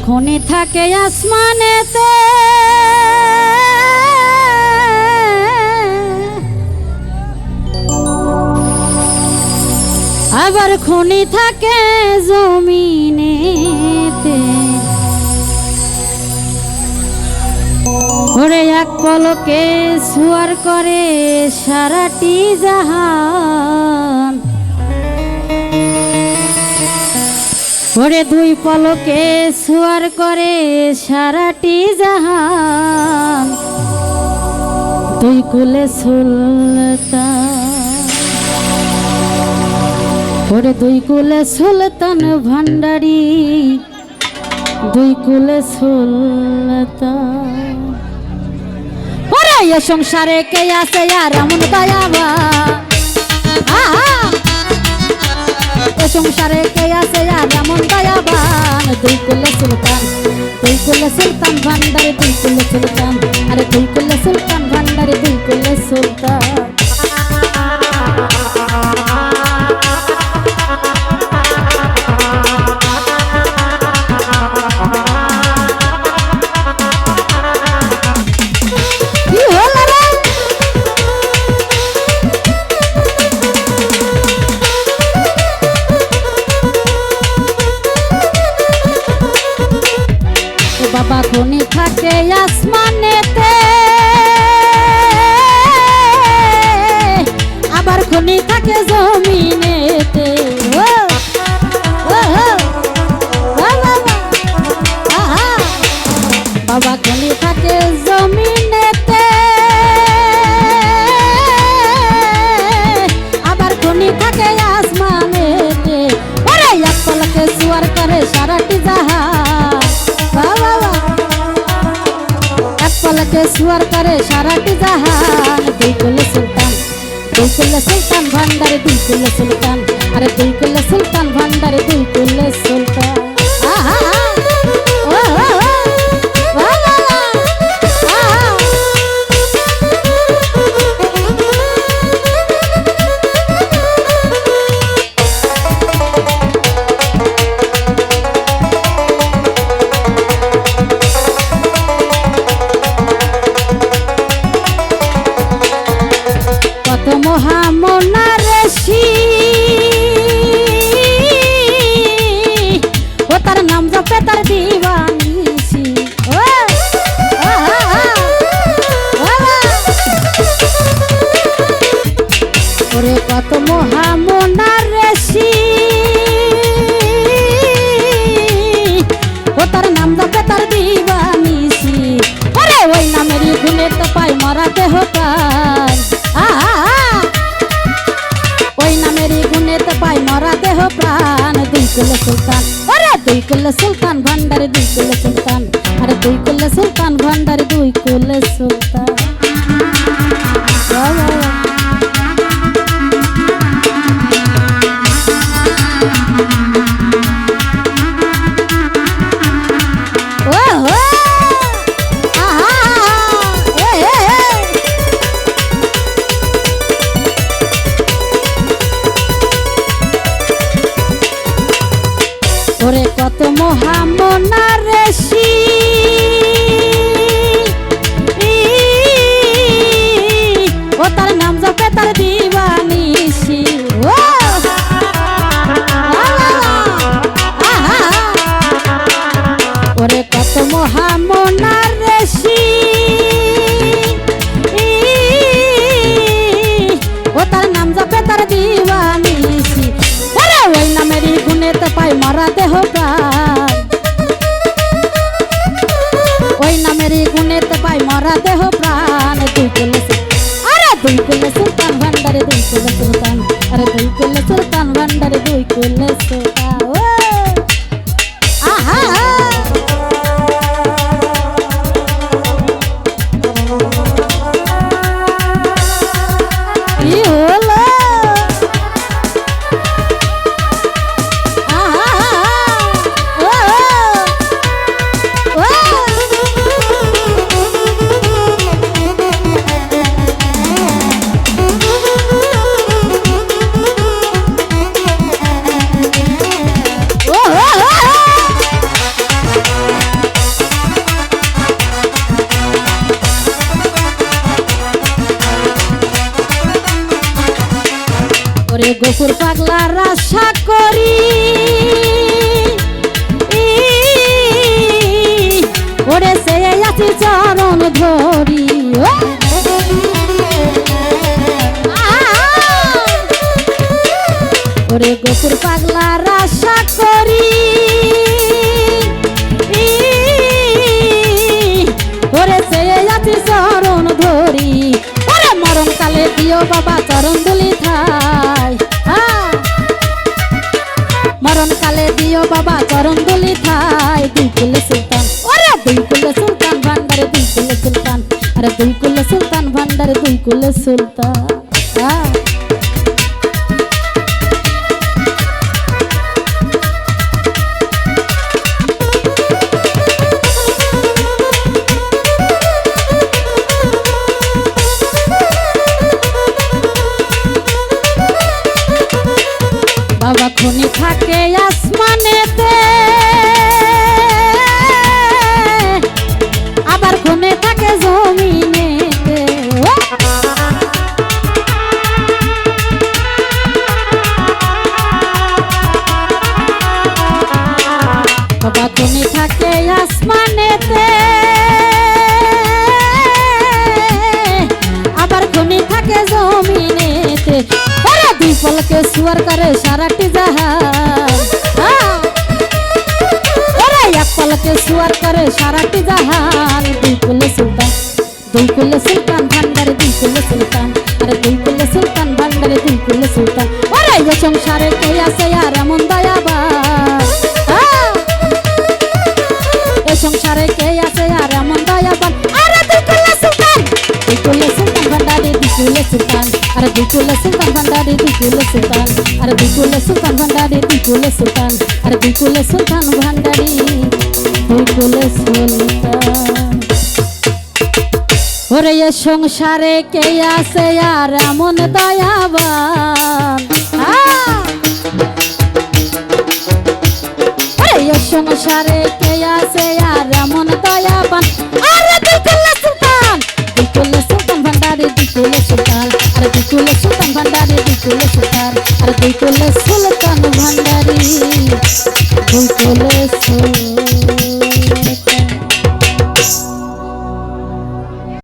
খনি থাকে আসমানেতে, আবার খনি থাকে জমিনেতে। ওরে এক পলকে সুয়ার করে সারাটি জাহান, ওরে দুই পলকে সুয়ার করে সারাটি জাহান। দুই কুলে সুলতান, ওরে দুই কুলে সুলতান ভান্ডারি, দুই কুলে সুলতান। ওরে এ সংসারে কে আছে আর এমন দয়াবান, এ সংসারে কে আছে আর এমন দয়াবান। দুই কুলে সুলতান, দুই কুলে সুলতান ভান্ডারি, দুই কুলে সুলতান। আরে দুই কুলে সুলতান ভান্ডারি, দুই কুলে সুলতান। বাবা খনি থাকে আসমানেতে, আবার খনি থাকে জমিনেতে। বাবা খনি থাকে জমিনেতে, আবার খনি থাকে আসমানেতে। ওরে এক পলকে সুয়ার করে সারাটি জাহান, এক পলকে সুয়ার করে সারাটি জাহান। দুই কুলে সুলতান, দুই কুলে সুলতান ভান্ডারে, দুই কুলে সুলতান। আরে দুই কুলে সুলতান ভান্ডারে, দুই কুলে সুলতান। মহামনা ঋষি ও তার নাম জপে তার দিবানিসি। ওরে কত মহামনা ঋষি ও তার নাম জপে তার দিবানিসি। ওরে ওই নামেরই গুণে তো পাই মরা দেহ প্রাণ, ওই নামেরই গুণেতে পাই মরা দেহ প্রাণ। দুই কুলে সুলতান, ওরে দুই কুলে সুলতান ভান্ডারে, দুই কুলে সুলতান। আরে দুই কুলে সুলতান ভান্ডারে, দুই কুলে সুলতান। ওরে কত মহামনা ঋষি ও তার নাম জপে তার দিবানিসি। ওরে কত মহামনা ঋষি ও তার নাম জপে তার দিবানিসি। ওরে ওই নামেরই গুণেতে পাই মরা দেহ প্রাণ, ওই নামেরই গুণেতে পাই মরা দেহ প্রাণ। দুই কুলে আরে দুই কুলে সুলতান ভান্ডারে, দুই কুলে সুলতান। আরে দুই কুলে সুলতান ভান্ডারে, দুই কুলে সুলতান। আহা কি হলো? গফুর পাগলার আশা করি ওরে সে আছি চরণ ধরি ওরে গফুর পাগলার আশা করি ওরে সে আছি চরণ ধরি ওরে মরণ কালে দিও বাবা চরণ ধুলি থাই মরণ কালে দিও বাবা চরণ ধুলি থাই দুই কুলে সুলতান ওরে দুই কুলে সুলতান ভান্ডারে দুই কুলে সুলতান আরে দুই কুলে সুলতান ভান্ডারে দুই কুলে সুলতান বাবা খনি থাকে আসমানেতে আবার খনি থাকে জমিনেতে বাবা খনি থাকে আসমানেতে আবার খনি থাকে জমিনেতে দুই পলকে সুয়ার করে সারাটি জাহান এক পলকে সুয়ার করে সারাটি জাহান দুই কুলে সুলতান ভান্ডারে দুই কুলে সুলতান আরে দুই কুলে সুলতান ভান্ডারে দুই কুলে সুলতান ওরে এ সংসারে কে আছে আর এমন দয়াবান এ সংসারে কে আছে আর এমন দয়াবান আরে দুই কুলে সুলতান ভান্ডারে দুই কুলে সুলতান আরে দুই কুলে সুলতান ভান্ডারে দুই কুলে সুলতান আরে দুই কুলে সুলতান ভান্ডারে দুই কুলে সুলতান আরে দুই কুলে সুলতান ভান্ডারে দুই কুলে সুলতান ওরে এ সংসারে কে আছে আর এমন দয়াবান ওরে এ সংসারে কে আছে আর এমন দয়াবান আরে দুই কুলে সুলতান ভান্ডারে দুই কুলে সুলতান আরে দুই কুলে সুলতান ভান্ডারে দুই কুলে সুলতান আরে দুই কুলে সুলতান ভান্ডারে দুই কুলে সুলতান